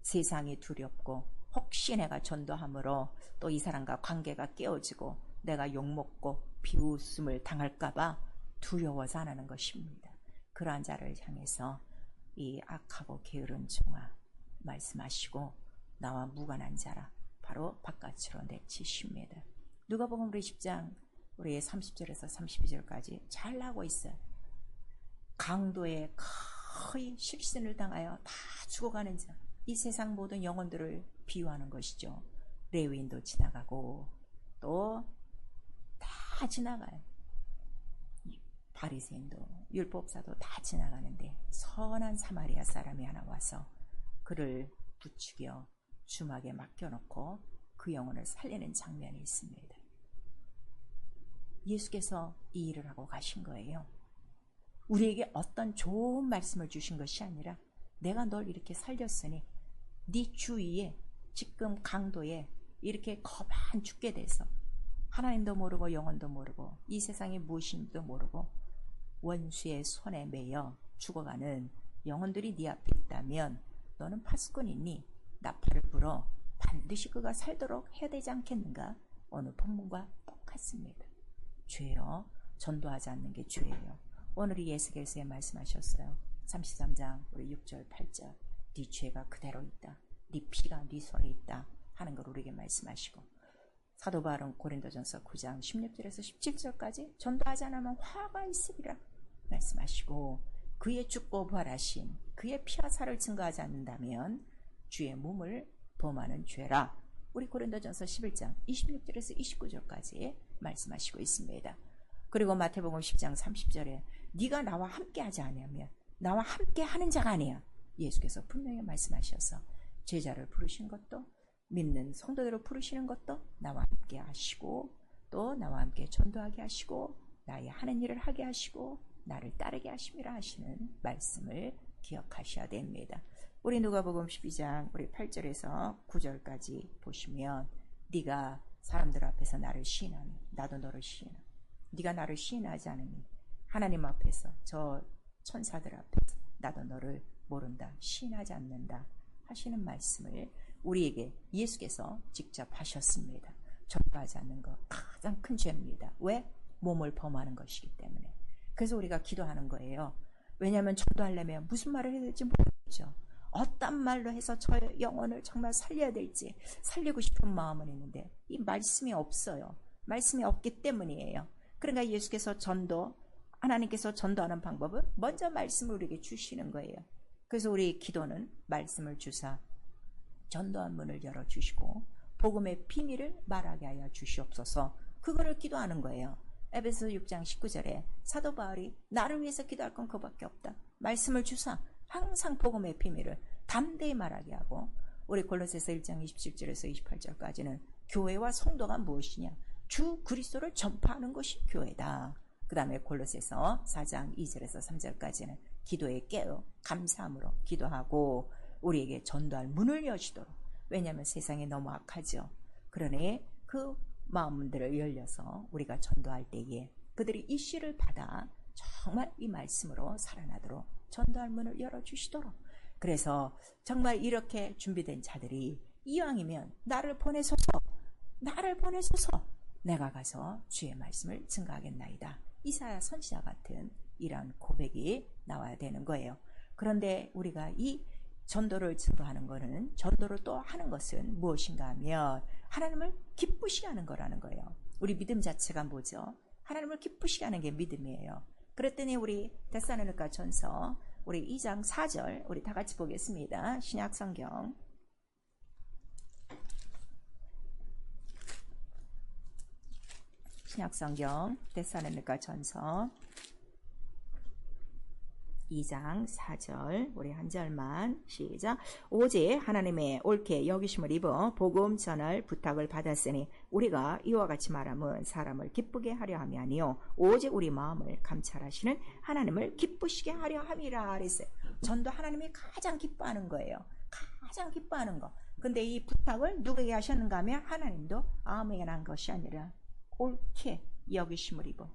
세상이 두렵고 혹시 내가 전도함으로 또 이 사람과 관계가 깨어지고 내가 욕먹고 비웃음을 당할까봐 두려워서 안 하는 것입니다. 그러한 자를 향해서 이 악하고 게으른 종아 말씀하시고 나와 무관한 자라 바로 바깥으로 내치십니다. 누가복음 우리 10장 우리 30절에서 32절까지 잘 나오고 있어요. 강도에 거의 실신을 당하여 다 죽어가는 자, 이 세상 모든 영혼들을 비유하는 것이죠. 레위인도 지나가고 또 다 지나가요. 바리새인도 율법사도 다 지나가는데 선한 사마리아 사람이 하나 와서 그를 부추겨 주막에 맡겨놓고 그 영혼을 살리는 장면이 있습니다. 예수께서 이 일을 하고 가신 거예요. 우리에게 어떤 좋은 말씀을 주신 것이 아니라 내가 널 이렇게 살렸으니 네 주위에 지금 강도에 이렇게 거반 죽게 돼서 하나님도 모르고 영혼도 모르고 이 세상이 무엇인지도 모르고 원수의 손에 매여 죽어가는 영혼들이 네 앞에 있다면 너는 파수꾼이니 나팔을 불어 반드시 그가 살도록 해야 되지 않겠는가? 오늘 본문과 똑같습니다. 죄요. 전도하지 않는 게 죄예요. 오늘 이 예수께서 말씀하셨어요. 33장 우리 6절 8절 네 죄가 그대로 있다. 네 피가 네 손에 있다 하는 걸 우리에게 말씀하시고, 사도 바울은 고린도전서 9장 16절에서 17절까지 전도하지 않으면 화가 있으리라 말씀하시고, 그의 죽고 부활하신 그의 피와 살을 증거하지 않는다면 주의 몸을 범하는 죄라 우리 고린도전서 11장 26절에서 29절까지 말씀하시고 있습니다. 그리고 마태복음 10장 30절에 네가 나와 함께 하지 않으면 나와 함께 하는 자가 아니야. 예수께서 분명히 말씀하셔서 제자를 부르신 것도 믿는 성도들을 부르시는 것도 나와 함께 하시고 또 나와 함께 전도하게 하시고 나의 하는 일을 하게 하시고 나를 따르게 하심이라 하시는 말씀을 기억하셔야 됩니다. 우리 누가복음 12장 우리 8절에서 9절까지 보시면 네가 사람들 앞에서 나를 시인하니 나도 너를 시인하고 네가 나를 시인하지 않으니 하나님 앞에서 저 천사들 앞에서 나도 너를 모른다 시인하지 않는다 하시는 말씀을 우리에게 예수께서 직접 하셨습니다. 전도하지 않는 것 가장 큰 죄입니다. 왜? 몸을 범하는 것이기 때문에. 그래서 우리가 기도하는 거예요. 왜냐하면 전도하려면 무슨 말을 해야 될지 모르겠죠. 어떤 말로 해서 저 영혼을 정말 살려야 될지 살리고 싶은 마음은 있는데 이 말씀이 없어요. 말씀이 없기 때문이에요. 그러니까 예수께서 하나님께서 전도하는 방법은 먼저 말씀을 우리에게 주시는 거예요. 그래서 우리 기도는 말씀을 주사 전도한 문을 열어주시고 복음의 비밀을 말하게 하여 주시옵소서, 그거를 기도하는 거예요. 에베소 6장 19절에 사도 바울이 나를 위해서 기도할 건 그밖에 없다. 말씀을 주사 항상 복음의 비밀을 담대히 말하게 하고, 우리 골로새서 1장 27절에서 28절까지는 교회와 성도가 무엇이냐? 주 그리스도를 전파하는 것이 교회다. 그 다음에 골로새서 4장 2절에서 3절까지는 기도에 깨어 감사함으로 기도하고 우리에게 전도할 문을 여시도록. 왜냐하면 세상이 너무 악하죠. 그러니 그 마음들을 열려서 우리가 전도할 때에 그들이 이 씨를 받아 정말 이 말씀으로 살아나도록 전도할 문을 열어주시도록. 그래서 정말 이렇게 준비된 자들이 이왕이면 나를 보내소서 내가 가서 주의 말씀을 증거하겠나이다. 이사야 선지자 같은 이런 고백이 나와야 되는 거예요. 그런데 우리가 이 전도를 증거하는 것은, 전도를 또 하는 것은 무엇인가 하면 하나님을 기쁘시게 하는 거라는 거예요. 우리 믿음 자체가 뭐죠? 하나님을 기쁘시게 하는 게 믿음이에요. 그랬더니 우리 데살로니가 전서 우리 2장 4절 우리 다 같이 보겠습니다. 신약 성경 데살로니가 전서 2장 4절 우리 한 절만 시작. 오직 하나님의 옳게 여기심을 입어 복음 전할 부탁을 받았으니 우리가 이와 같이 말함은 사람을 기쁘게 하려 함이 아니요 오직 우리 마음을 감찰하시는 하나님을 기쁘시게 하려 함이라 그랬어요. 전도 하나님이 가장 기뻐하는 거예요. 가장 기뻐하는 거. 근데 이 부탁을 누구에게 하셨는가 하면 하나님도 아무에게나 한 것이 아니라 옳게 여기심을 입어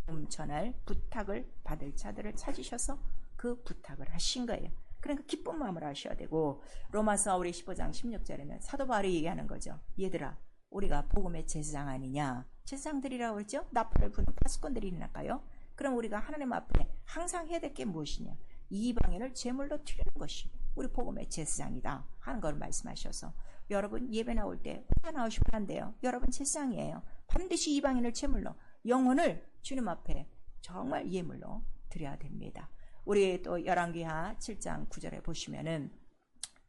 복음 전할 부탁을 받을 자들을 찾으셔서 그 부탁을 하신 거예요. 그러니까 기쁜 마음으로 하셔야 되고, 로마서 우리 15장 16절에는 사도 바울이 얘기하는 거죠. 얘들아, 우리가 복음의 제사장 아니냐? 제사장들이라고 그랬죠? 나팔을 부는 파수꾼들이니까요. 그럼 우리가 하나님 앞에 항상 해야 될 게 무엇이냐? 이방인을 제물로 드리는 것이 우리 복음의 제사장이다 하는 걸 말씀하셔서, 여러분 예배 나올 때 혼자 나오시면 안 돼요. 여러분 제사장이에요. 반드시 이방인을 제물로, 영혼을 주님 앞에 정말 예물로 드려야 됩니다. 우리 또 열왕기하 7장 9절에 보시면은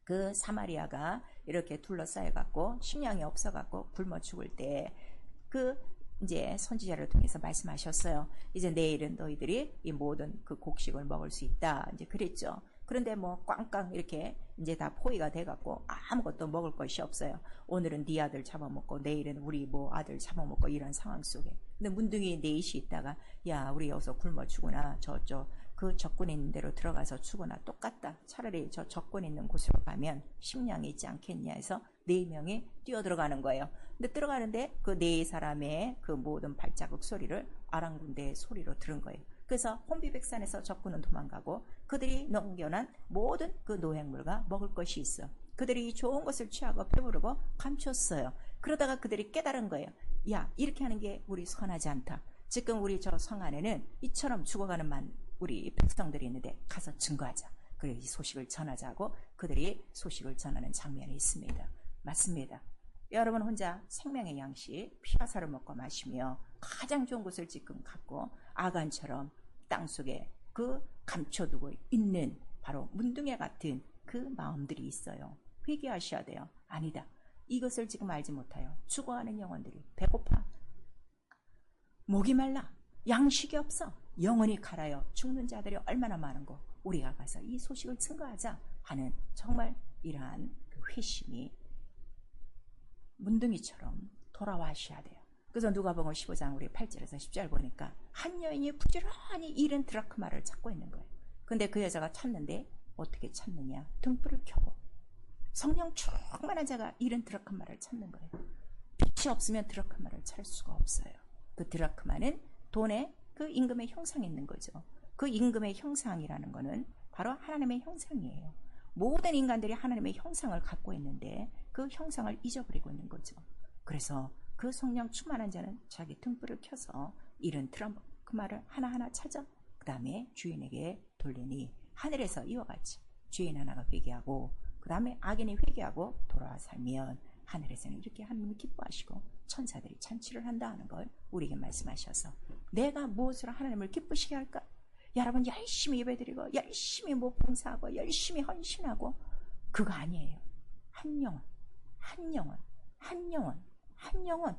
그 사마리아가 이렇게 둘러싸여 갖고 식량이 없어 갖고 굶어 죽을 때 그 이제 선지자를 통해서 말씀하셨어요. 이제 내일은 너희들이 이 모든 그 곡식을 먹을 수 있다. 이제 그랬죠. 그런데 뭐 꽝꽝 이렇게 이제 다 포위가 돼 갖고 아무것도 먹을 것이 없어요. 오늘은 네 아들 잡아먹고 내일은 우리 뭐 아들 잡아먹고 이런 상황 속에. 근데 문둥이 넷이 있다가 야 우리 여기서 굶어 죽으나 저쪽 그 적군 있는 데로 들어가서 죽으나 똑같다. 차라리 저 적군 있는 곳으로 가면 식량이 있지 않겠냐 해서 4명이 뛰어들어가는 거예요. 근데 들어가는데 그 4사람의 그 모든 발자국 소리를 아랑군대의 소리로 들은 거예요. 그래서 혼비백산에서 적군은 도망가고 그들이 넘겨난 모든 그 노획물과 먹을 것이 있어. 그들이 좋은 것을 취하고 배부르고 감췄어요. 그러다가 그들이 깨달은 거예요. 야 이렇게 하는 게 우리 선하지 않다. 지금 우리 저 성 안에는 이처럼 죽어가는 우리 백성들이 있는데 가서 증거하자. 그래서 이 소식을 전하자고 그들이 소식을 전하는 장면이 있습니다. 맞습니다. 여러분 혼자 생명의 양식 피화살을 먹고 마시며 가장 좋은 곳을 지금 갖고 아간처럼 땅속에 그 감춰두고 있는 바로 문둥이 같은 그 마음들이 있어요. 회개하셔야 돼요. 아니다. 이것을 지금 알지 못하여 죽어가는 영혼들이 배고파 목이 말라 양식이 없어 영혼이 갈아요 죽는 자들이 얼마나 많은고 우리가 가서 이 소식을 증거하자 하는 정말 이러한 그 회심이 문둥이처럼 돌아와셔야 돼요. 그래서 누가복음 15장 우리 8절에서 10절 보니까 한 여인이 부지런히 잃은 드라크마를 찾고 있는 거예요. 근데 그 여자가 찾는데 어떻게 찾느냐? 등불을 켜고 성령 충만한 자가 잃은 드라크마를 찾는 거예요. 빛이 없으면 드라크마를 찾을 수가 없어요. 그 드라크마는 돈의 그 임금의 형상이 있는 거죠. 그 임금의 형상이라는 거는 바로 하나님의 형상이에요. 모든 인간들이 하나님의 형상을 갖고 있는데 그 형상을 잊어버리고 있는 거죠. 그래서 그 성령 충만한 자는 자기 등불을 켜서 잃은 드라크마를 하나하나 찾아 그 다음에 주인에게 돌리니 하늘에서 이와 같이 주인 하나가 회개하고 그 다음에 악인이 회개하고 돌아와 살면 하늘에서는 이렇게 하나님이 기뻐하시고 천사들이 잔치를 한다 하는 걸 우리에게 말씀하셔서 내가 무엇으로 하나님을 기쁘시게 할까? 여러분 열심히 예배드리고 열심히 뭐 봉사하고 열심히 헌신하고 그거 아니에요. 한 영혼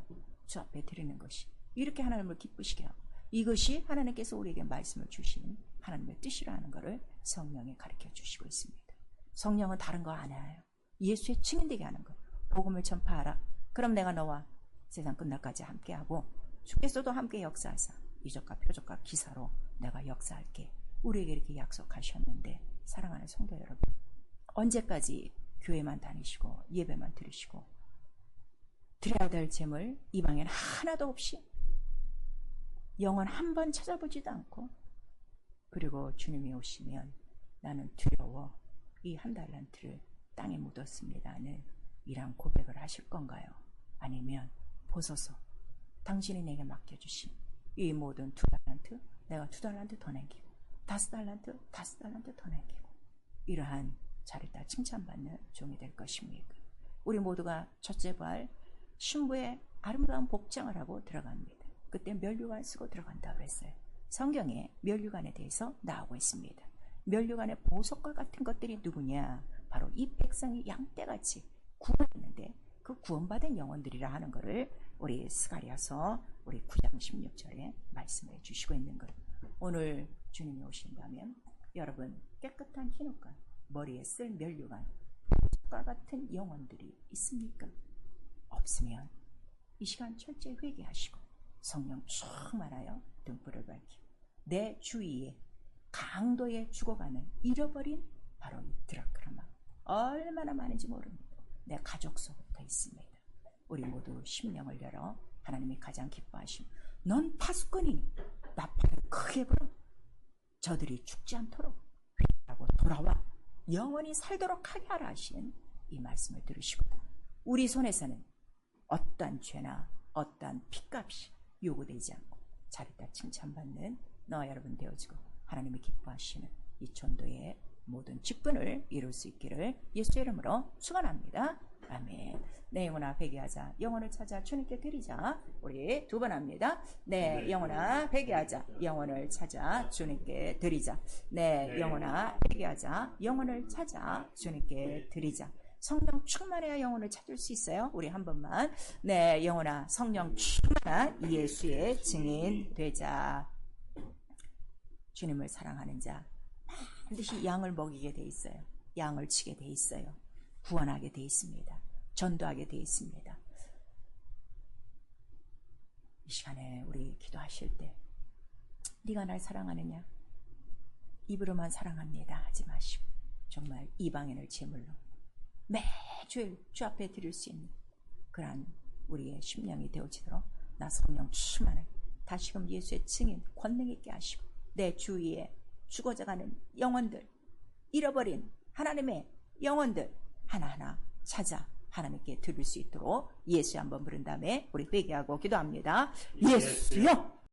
주 앞에 드리는 것이 이렇게 하나님을 기쁘시게 하고 이것이 하나님께서 우리에게 말씀을 주시는 하나님의 뜻이라 하는 것을 성령이 가르쳐 주시고 있습니다. 성령은 다른 거 안 해요. 예수의 증인되게 하는 것. 복음을 전파하라. 그럼 내가 너와 세상 끝날까지 함께하고 주께서도 함께 역사하사 이적과 표적과 기사로 내가 역사할게. 우리에게 이렇게 약속하셨는데 사랑하는 성도 여러분 언제까지 교회만 다니시고 예배만 드리시고 드려야 될 재물 이방엔 하나도 없이 영혼 한 번 찾아보지도 않고 그리고 주님이 오시면 나는 두려워 이 한 달란트를 땅에 묻었습니다는 이런 고백을 하실 건가요? 아니면 보소서 당신이 내게 맡겨주신 이 모든 2달란트 내가 2달란트 더 남기고 5달란트 더 남기고 이러한 잘했다 칭찬받는 종이 될 것입니까? 우리 모두가 첫째 발 신부의 아름다운 복장을 하고 들어갑니다. 그때 면류관 쓰고 들어간다고 했어요. 성경에 면류관에 대해서 나오고 있습니다. 면류관의 보석과 같은 것들이 누구냐? 바로 이 백성이 양떼같이 구원했는데 그 구원받은 영혼들이라 하는 것을 우리 스가랴서 우리 9장 16절에 말씀해 주시고 있는 것. 오늘 주님이 오신다면 여러분 깨끗한 흰옷과 머리에 쓸 면류관, 과 같은 영혼들이 있습니까? 없으면 이 시간 철저히 회개하시고 성령 충만하여 등불을 밝히고 내 주위에 강도에 죽어가는 잃어버린 바로 이 드라크라마 얼마나 많은지 모릅니다. 내 가족 속부터 있습니다. 우리 모두 심령을 열어 하나님이 가장 기뻐하시고 넌 파수꾼이니 나팔을 크게 불어 저들이 죽지 않도록 회개하고 돌아와 영원히 살도록 하게 하라 하신 이 말씀을 들으시고 우리 손에서는 어떠한 죄나 어떠한 핏값이 요구되지 않고 잘했다 칭찬받는 너와 여러분 되어지고 하나님이 기뻐하시는 이 전도의 모든 직분을 이룰 수 있기를 예수의 이름으로 축원합니다. 아멘. 내 영혼아 회개하자. 영혼을 찾아 주님께 드리자. 우리 두 번 합니다. 내 영혼아 회개하자. 영혼을 찾아 주님께 드리자. 내 영혼아 회개하자. 영혼을 찾아 주님께 드리자. 성령 충만해야 영혼을 찾을 수 있어요. 우리 한 번만. 내 영혼아 성령 충만한 예수의 증인 되자. 주님을 사랑하는 자 반드시 양을 먹이게 돼 있어요. 양을 치게 돼 있어요. 구원하게 돼 있습니다. 전도하게 돼 있습니다. 이 시간에 우리 기도하실 때 네가 날 사랑하느냐? 입으로만 사랑합니다 하지 마시고 정말 이방인을 제물로 매주일 주 앞에 드릴 수 있는 그러한 우리의 심령이 되어지도록 나 성령 충만을 다시금 예수의 증인 권능 있게 하시고 내 주위에 죽어져가는 영혼들 잃어버린 하나님의 영혼들 하나하나 찾아 하나님께 드릴 수 있도록 예수 한번 부른 다음에 우리 회개하고 기도합니다. 예수여